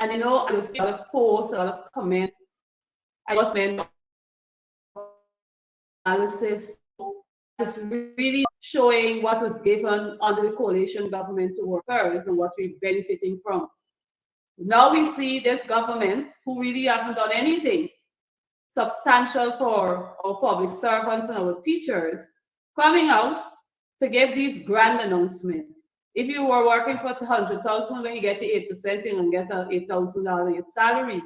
And I will see a lot of posts, a lot of comments. I just meant analysis. It's really showing what was given under the coalition government to workers and what we're benefiting from. Now we see this government who really haven't done anything substantial for our public servants and our teachers coming out to give these grand announcements. If you were working for 100,000, when you get your 8%, you don't get a $8,000 salary.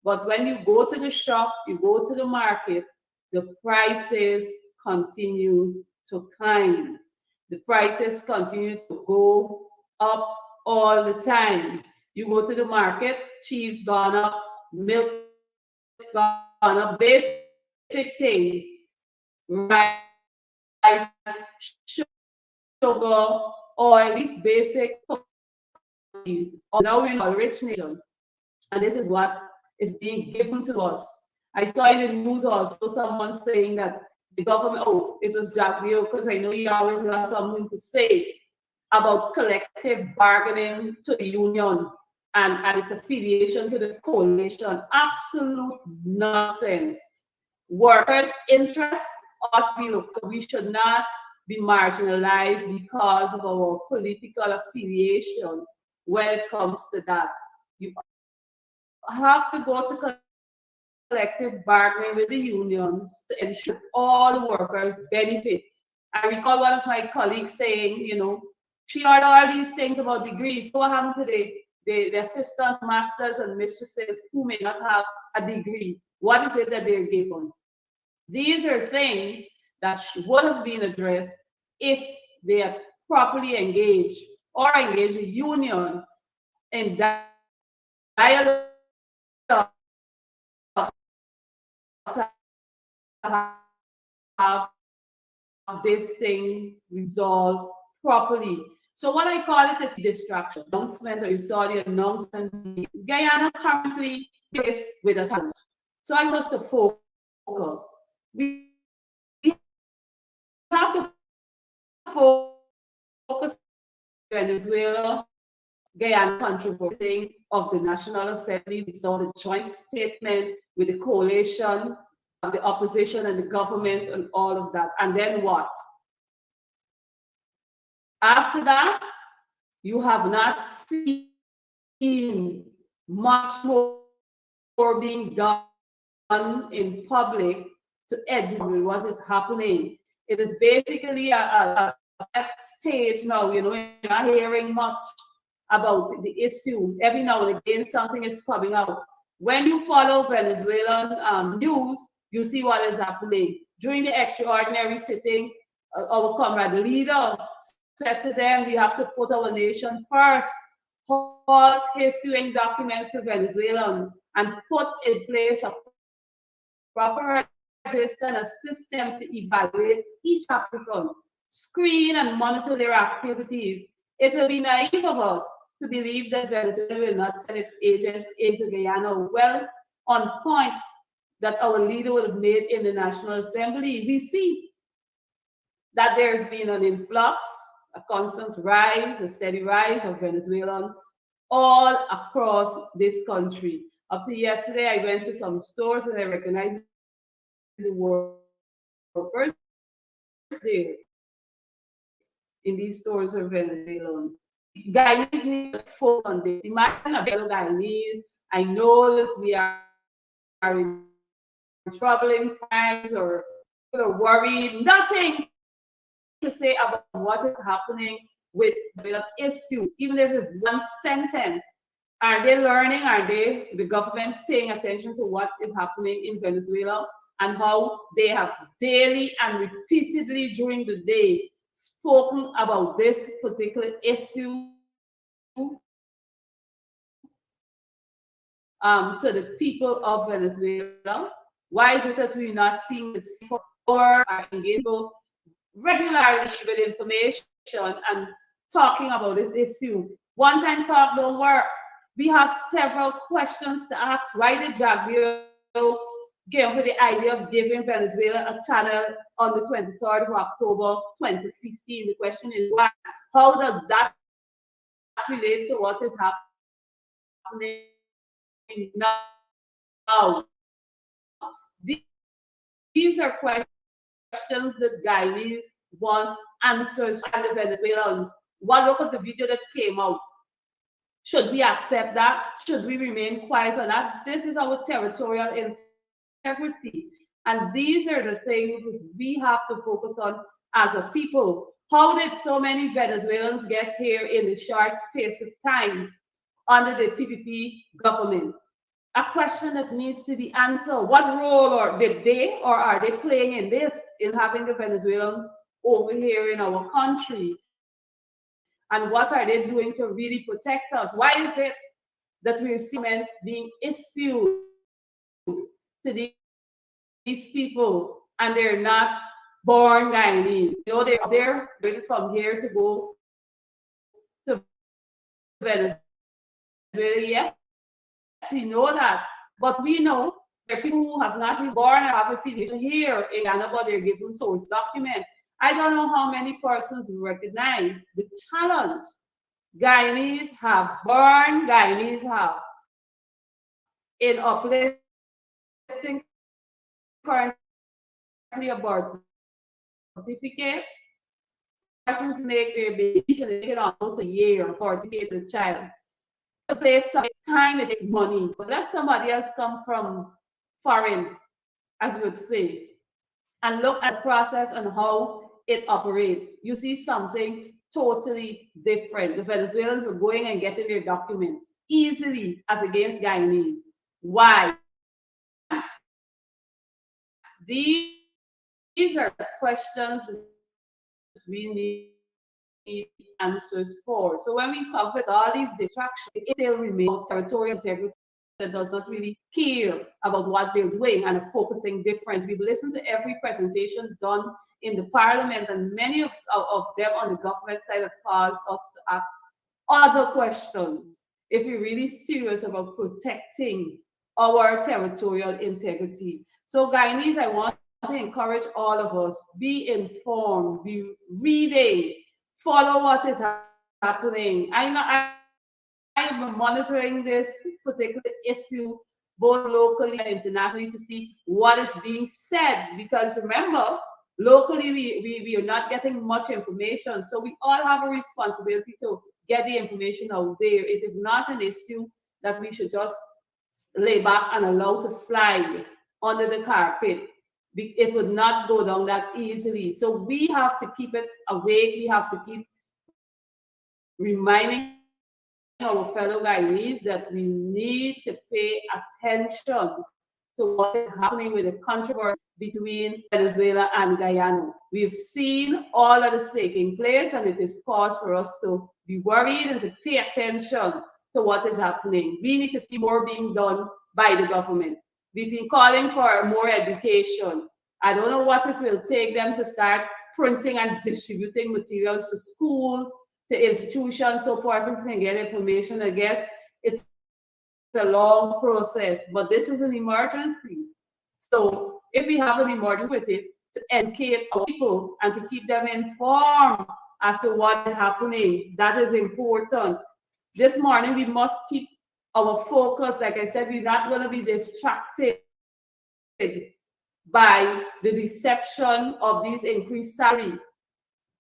But when you go to the shop, you go to the market, the prices continues to climb. The prices continue to go up all the time. You go to the market, cheese gone up, milk gone up, basic things, rice, sugar, oil, these basic commodities. Now we're in a rich nation, and this is what is being given to us. I saw in the news also someone saying that the government, oh, it was Jack Leo, because I know he always has something to say about collective bargaining to the union and its affiliation to the coalition. Absolute nonsense. Workers' interests ought to be looked at. We should not be marginalized because of our political affiliation when it comes to that. You have to go to collective bargaining with the unions to ensure all the workers benefit. I recall one of my colleagues saying, she heard all these things about degrees. So what happened to the assistant masters and mistresses who may not have a degree? What is it that they're given? These are things that would have been addressed if they are properly engaged or engage the union in dialogue to have this thing resolved properly. So what I call it a distraction. Announcement, or you saw the announcement. Guyana currently is with a challenge. So I was to focus. We have to focus Venezuela, Guyana controversy of the National Assembly. We saw the joint statement with the coalition of the opposition and the government and all of that. And then what? After that, you have not seen much more being done in public to educate what is happening. It is basically a stage now, you're not hearing much about the issue. Every now and again, something is coming out. When you follow Venezuelan news, you see what is happening. During the extraordinary sitting, our comrade leader said to them, we have to put our nation first, halt issuing documents to Venezuelans, and put in place a proper register and a system to evaluate each applicant, screen and monitor their activities. It will be naive of us to believe that Venezuela will not send its agent into Guyana. Well, on point that our leader would have made in the National Assembly, we see that there's been an influx, a constant rise, a steady rise of Venezuelans all across this country. Up to yesterday, I went to some stores and I recognized the workers there in these stores are Venezuelans. Guyanese need to focus on this. Imagine a fellow Guyanese. I know that we are in troubling times or people are worried. Nothing to say about what is happening with the issue, even if it's one sentence. Are they learning? Are they, the government, paying attention to what is happening in Venezuela and how they have daily and repeatedly during the day spoken about this particular issue to the people of Venezuela? Why is it that we're not seeing this or engaging regularly with information and talking about this issue? One time talk don't work. We have several questions to ask. Why did Javier give with the idea of giving Venezuela a channel on the 23rd of October 2015? The question is, why? How does that relate to what is happening now. These are questions that Guyanese want answers from, and the Venezuelans. What look at the video that came out? Should we accept that? Should we remain quiet on that? This is our territorial integrity. And these are the things that we have to focus on as a people. How did so many Venezuelans get here in the short space of time under the PPP government? A question that needs to be answered. What role did they or are they playing in this, in having the Venezuelans over here in our country? And what are they doing to really protect us? Why is it that we see documents being issued to these people and they're not born Guyanese? You know, they're there from here to go to Venezuela. Yes, we know that. But we know there are people who have not been born or have affiliation here in Ghana, but they're given source document. I don't know how many persons recognize the challenge Guyanese have, born Guyanese have, in uplifting currently a birth certificate. Persons make their babies and they take almost a year for to get the child. To place some time, it takes money, but let somebody else come from foreign, as we would say, and look at the process and how it operates. You see something totally different. The Venezuelans were going and getting their documents easily as against Guyanese. Why? These are questions we need answers for. So when we come with all these distractions, it still remains territorial integrity that does not really care about what they're doing and are focusing different. We've listened to every presentation done in the parliament, and many of them on the government side have caused us to ask other questions if we're really serious about protecting our territorial integrity. So Guyanese, I want to encourage all of us, be informed, be reading, follow what is happening. I'm monitoring this particular issue both locally and internationally to see what is being said, because remember, locally we are not getting much information. So we all have a responsibility to get the information out there. It is not an issue that we should just lay back and allow to slide under the carpet. It would not go down that easily. So we have to keep it awake. We have to keep reminding our fellow Guyanese that we need to pay attention to what is happening with the controversy between Venezuela and Guyana. We've seen all of this taking place, and it is cause for us to be worried and to pay attention to what is happening. We need to see more being done by the government. We've been calling for more education. I don't know what it will take them to start printing and distributing materials to schools, to institutions, so persons can get information. I guess it's a long process, but this is an emergency. So if we have an emergency with it, to educate our people and to keep them informed as to what is happening, that is important. This morning, we must keep our focus. Like I said, we're not going to be distracted by the deception of these increased salary.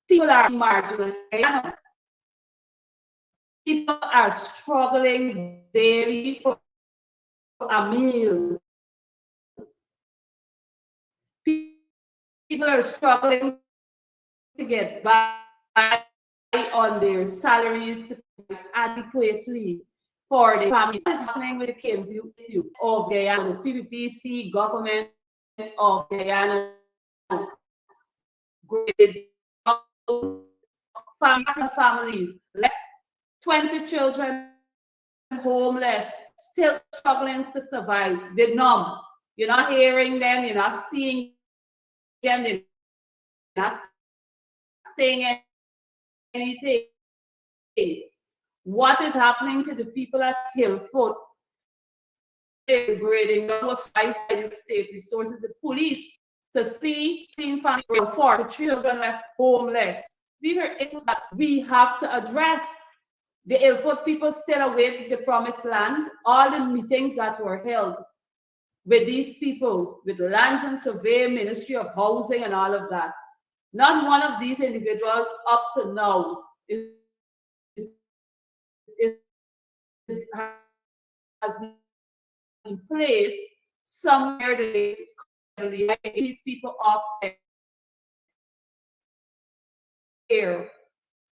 People are marginalized. People are struggling daily for a meal. People are struggling to get by on their salaries to pay adequately for their families. What is happening with the issue of Guyana, the PPPC government of Guyana? Families, 20 children homeless, still struggling to survive. They're numb. You're not hearing them, you're not seeing them, they're not saying anything. What is happening to the people at Hillfoot? Degrading was by the state resources, the police, to see families for children left homeless. These are issues that we have to address. The Ilford people still await the promised land. All the meetings that were held with these people, with Lands and Survey, Ministry of Housing, and all of that. Not one of these individuals up to now has been placed somewhere they these people off there,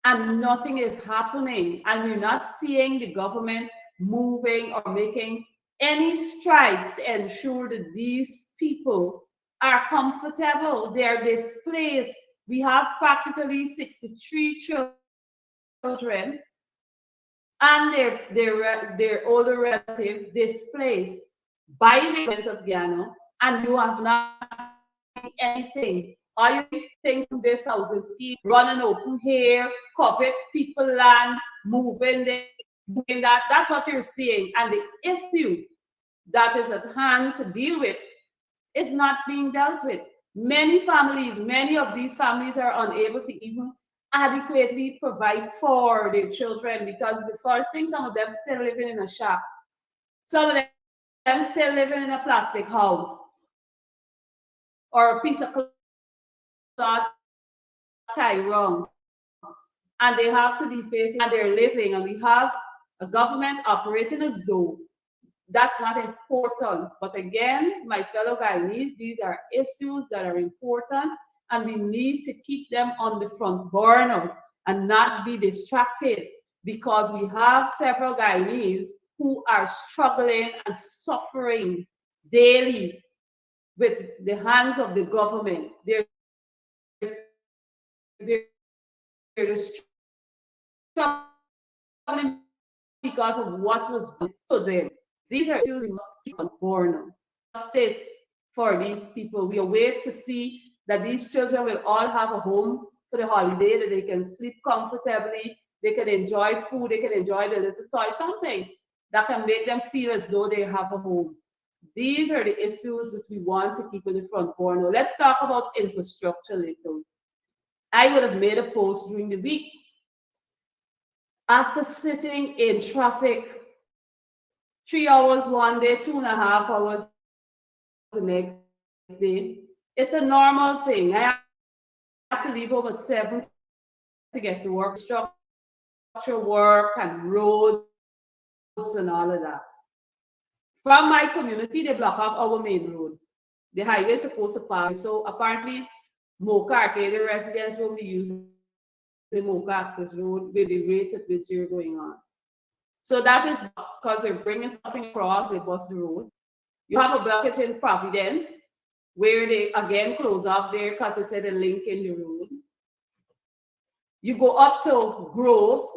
and nothing is happening, and you're not seeing the government moving or making any strides to ensure that these people are comfortable. They're displaced. We have practically 63 children and their older relatives displaced by the government of Ghana, and you have not done anything. All you things in this housing scheme, running open here, covet people land, moving this, moving that. That's what you're seeing. And the issue that is at hand to deal with is not being dealt with. Many of these families are unable to even adequately provide for their children, because the first thing, some of them still living in a shack. Some of them still living in a plastic house or a piece of cloth tie wrong. And they have to be facing their living. And we have a government operating as though that's not important. But again, my fellow Guyanese, these are issues that are important, and we need to keep them on the front burner and not be distracted, because we have several Guyanese who are struggling and suffering daily with the hands of the government. They're struggling because of what was done to them. These are issues we must keep on corner. Justice for these people. We await to see that these children will all have a home for the holiday, that they can sleep comfortably, they can enjoy food, they can enjoy the little toy, something that can make them feel as though they have a home. These are the issues that we want to keep in the front corner. Let's talk about infrastructure little. I would have made a post during the week after sitting in traffic 3 hours one day, 2.5 hours the next day. It's a normal thing. I have to leave home at 7 to get to work, structure work and roads and all of that. From my community, they block off our main road. The highway is supposed to pass. So apparently, Mocha Arcadia residents will be using the Mocha Access Road with the rate at which they're going on. So that is because they're bringing something across, they bust the road. You have a blockage in Providence, where they again close off there because they said a link in the road. You go up to Grove,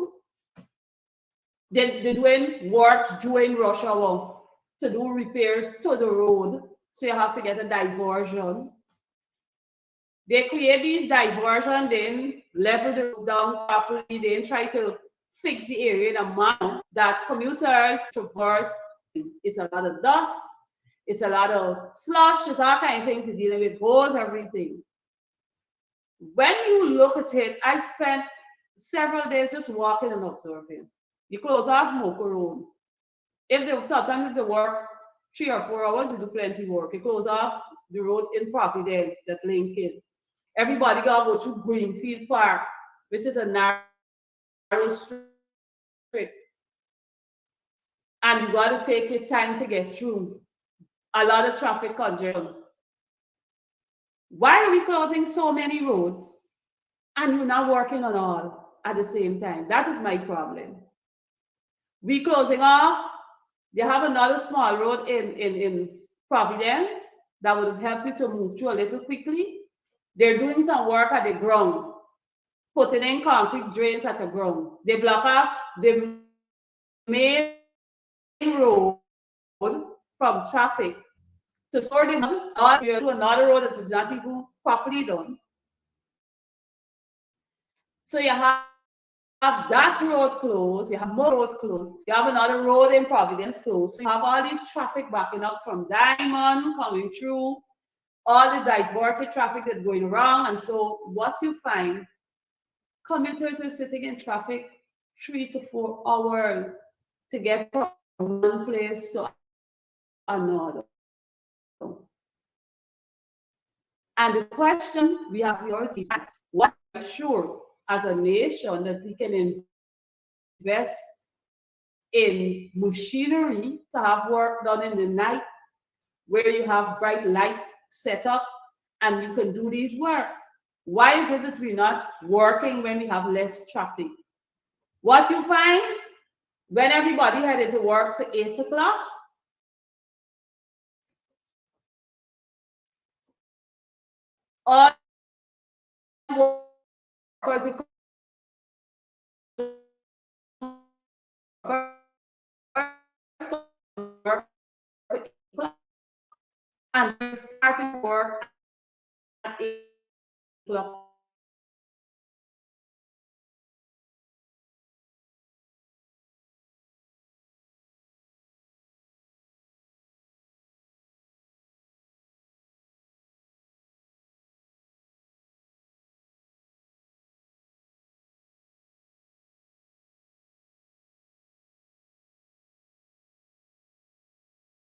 they're doing work during rush hour to do repairs to the road, so you have to get a diversion. They create these diversions, then level the roads down properly, then try to fix the area in a manner that commuters traverse. It's a lot of dust, it's a lot of slush, it's all kinds of things you're dealing with, holes, everything. When you look at it, I spent several days just walking and observing. You close off Mocha Road. Sometimes if they work 3 or 4 hours, they do plenty work. You close off the road in Providence that link in. Everybody got to go through Greenfield Park, which is a narrow strip. And you got to take your time to get through. A lot of traffic congestion. Why are we closing so many roads and you're not working on all at the same time? That is my problem. We closing off. They have another small road in Providence that would help you to move through a little quickly. They're doing some work at the ground, putting in concrete drains at the ground. They block off the main road from traffic to sort them out to another road that is not even properly done. So you have that road closed, you have more road closed, you have another road in Providence closed. So you have all this traffic backing up from Diamond coming through, all the diverted traffic that's going wrong. And so what you find, commuters are sitting in traffic 3 to 4 hours to get from one place to another. And the question we have priorities. What sure as a nation that we can invest in machinery to have work done in the night where you have bright lights set up and you can do these works. Why is it that we're not working when we have less traffic? What you find when everybody headed to work for 8 o'clock, all workers and they're starting work at 8 o'clock.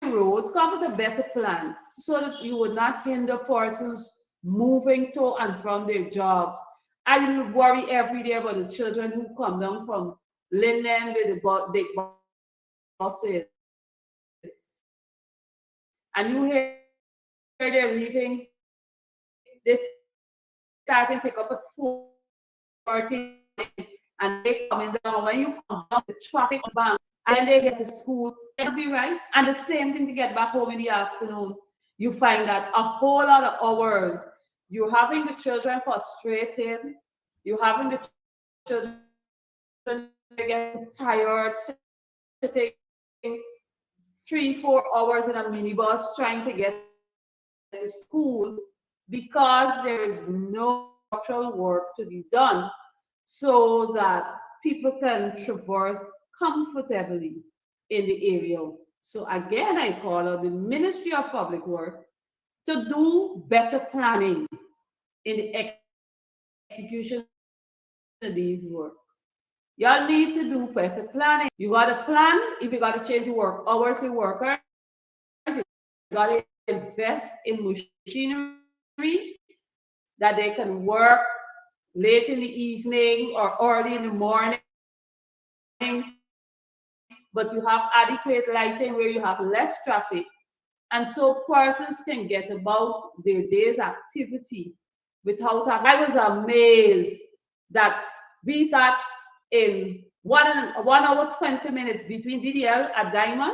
Roads come with a better plan so that you would not hinder persons moving to and from their jobs. I worry every day about the children who come down from Linden with the big buses. And you hear they're leaving, they starting pick up at 4:30 and they coming down. When you come down the traffic bank, and then they get to school, it'll be right. And the same thing to get back home in the afternoon. You find that a whole lot of hours. You're having the children frustrated. You're having the children getting tired, sitting 3, 4 hours in a minibus trying to get to school because there is no structural work to be done so that people can traverse comfortably in the area. So again, I call on the Ministry of Public Works to do better planning in the execution of these works. Y'all need to do better planning. You got to plan if you got to change the work hours for workers. You got to invest in machinery that they can work late in the evening or early in the morning, but you have adequate lighting where you have less traffic. And so persons can get about their day's activity without. I was amazed that we sat in 1 hour 20 minutes between DDL at Diamond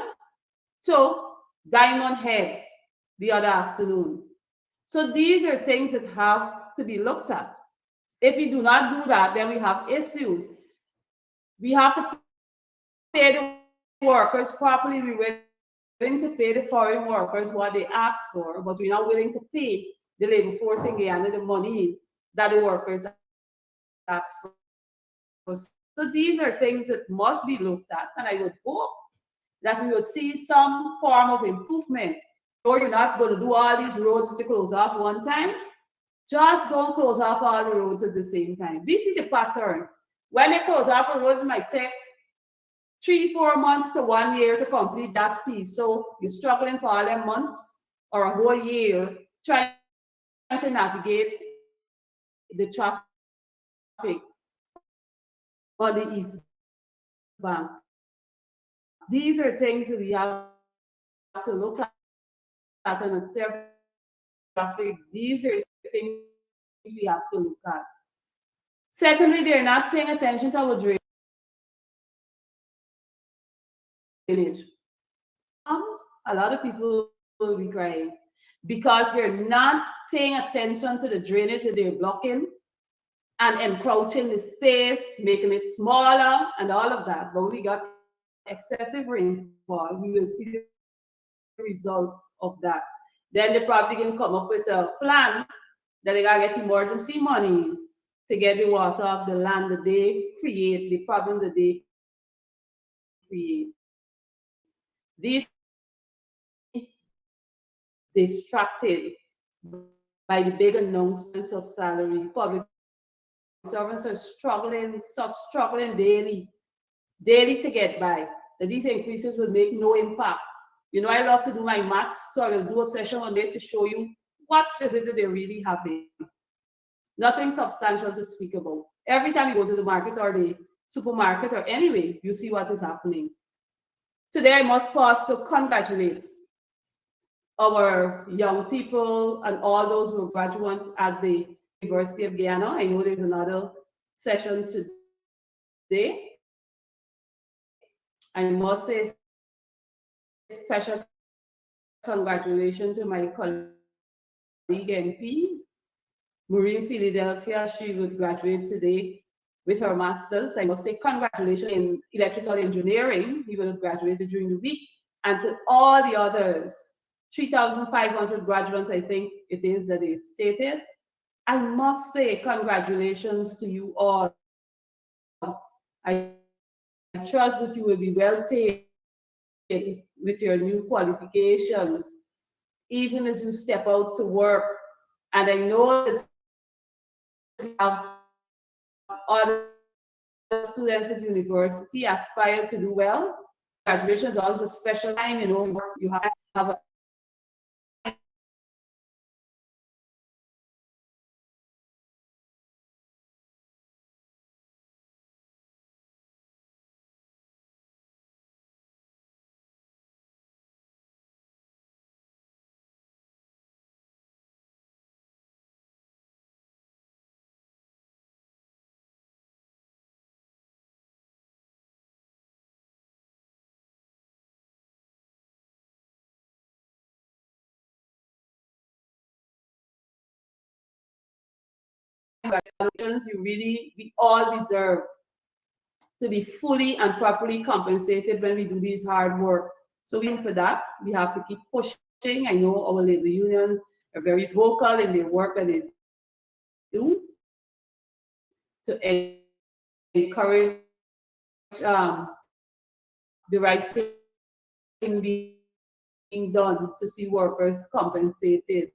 to Diamond Head the other afternoon. So these are things that have to be looked at. If we do not do that, then we have issues. We have to pay the workers properly. We're willing to pay the foreign workers what they ask for, but we're not willing to pay the labor force in Guyana the monies that the workers ask for. So these are things that must be looked at, and I would hope that we will see some form of improvement. Or you're not going to do all these roads to close off one time. Just don't close off all the roads at the same time. We see the pattern. When they close off a road, it might take 3, 4 months to 1 year to complete that piece. So you're struggling for all them months or a whole year trying to navigate the traffic on the East Bank. These are things that we have to look at and observe traffic. These are things we have to look at. Secondly, they're not paying attention to our drainage. A lot of people will be crying because they're not paying attention to the drainage that they're blocking and encroaching the space, making it smaller and all of that. But we got excessive rainfall, we will see the result of that. Then they're probably going to come up with a plan that they gotta get emergency monies to get the water off the land that they create, the problem that they create. These distracted by the big announcements of salary. Public servants are struggling daily daily to get by, that these increases will make no impact. I love to do my maths, so I will do a session one day to show you what is it that they're really having. Nothing substantial to speak about. Every time you go to the market or the supermarket or anyway, you see what is happening. Today, I must pause to congratulate our young people and all those who are graduates at the University of Guyana. I know there's another session today. I must say special congratulations to my colleague MP, Maureen Philadelphia. She would graduate today with her master's. I must say congratulations in electrical engineering. He will have graduated during the week. And to all the others, 3,500 graduates, I think it is that they've stated. I must say congratulations to you all. I trust that you will be well paid with your new qualifications, even as you step out to work. And I know that we have other students at university aspire to do well. Graduation is always a special time, you have a we all deserve to be fully and properly compensated when we do these hard work. So for that, we have to keep pushing. I know our labor unions are very vocal in their work that they do to encourage the right thing being done to see workers compensated.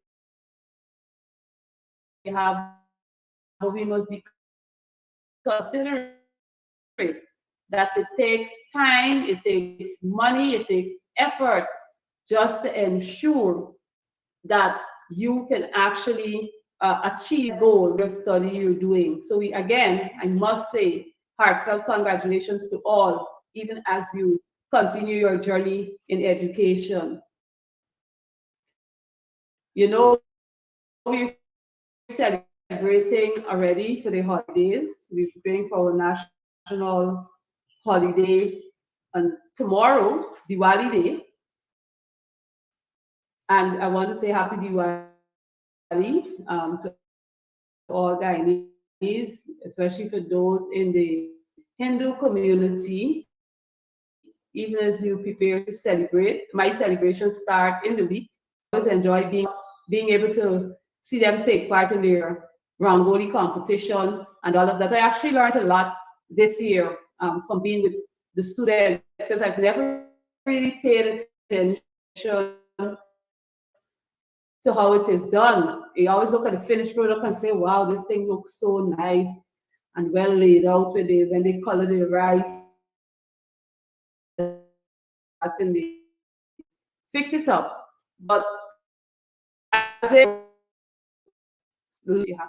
We must be considerate that it takes time, it takes money, it takes effort just to ensure that you can actually achieve goal, the study you're doing. So again, I must say heartfelt congratulations to all, even as you continue your journey in education. We're celebrating already for the holidays. We're preparing for our national holiday on tomorrow, Diwali Day. And I want to say happy Diwali to all Guyanese, especially for those in the Hindu community. Even as you prepare to celebrate, my celebrations start in the week. I always enjoy being able to see them take part in their Rangoli competition and all of that. I actually learned a lot this year from being with the students because I've never really paid attention to how it is done. You always look at the finished product and say, wow, this thing looks so nice and well laid out when they color the rice and they fix it up. But as you have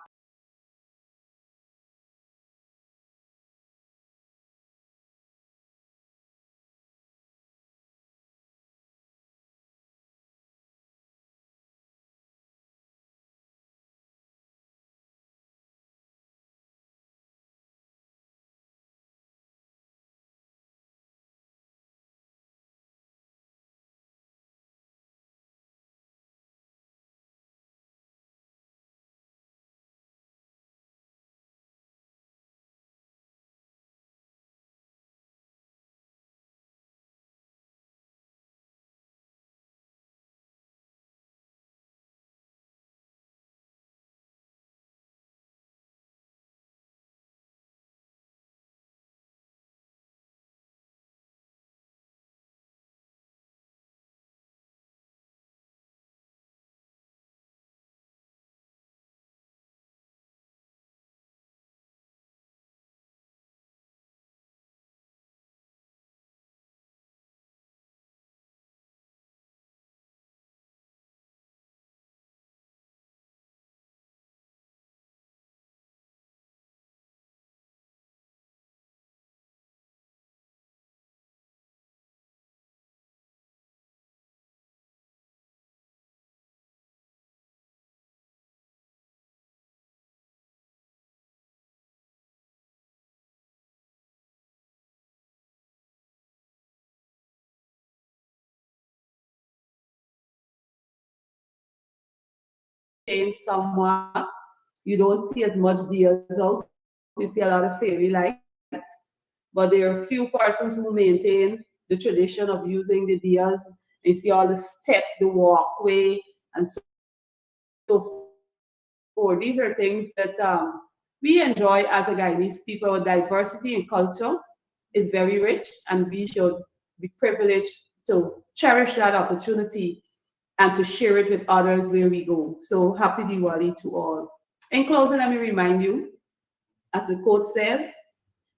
changed somewhat. You don't see as much deers out. You see a lot of fairy lights, but there are few persons who maintain the tradition of using the deers. You see all the step, the walkway, and so forth. These are things that we enjoy as a Guyanese people. Our diversity in culture is very rich, and we should be privileged to cherish that opportunity and to share it with others where we go. So happy Diwali to all. In closing, let me remind you, as the quote says,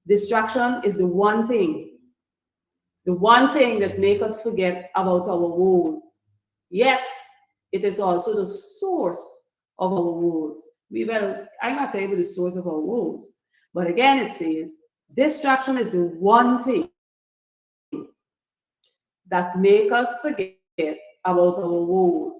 distraction is the one thing that makes us forget about our woes. Yet, it is also the source of our woes. I'm not telling you the source of our woes, but again, it says distraction is the one thing that makes us forget about our woes.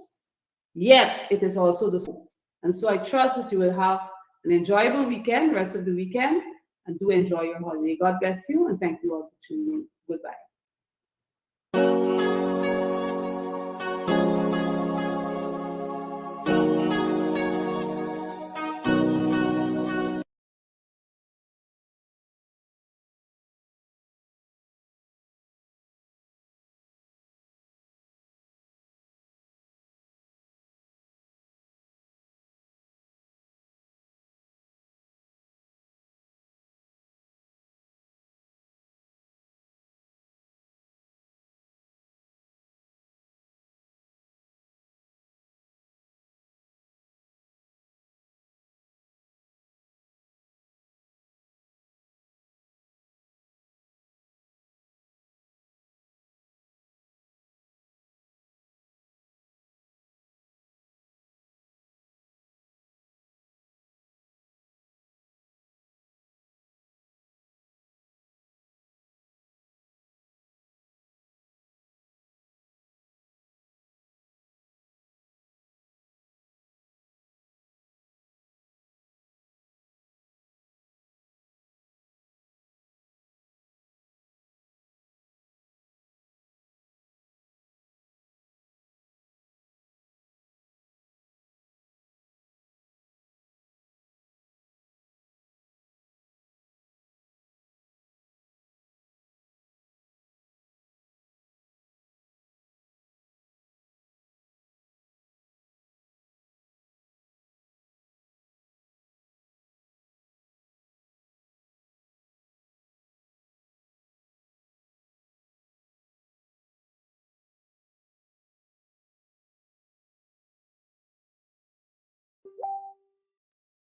Yet, it is also the source. And so I trust that you will have an enjoyable weekend, rest of the weekend, and do enjoy your holiday. God bless you, and thank you all for tuning in. Goodbye.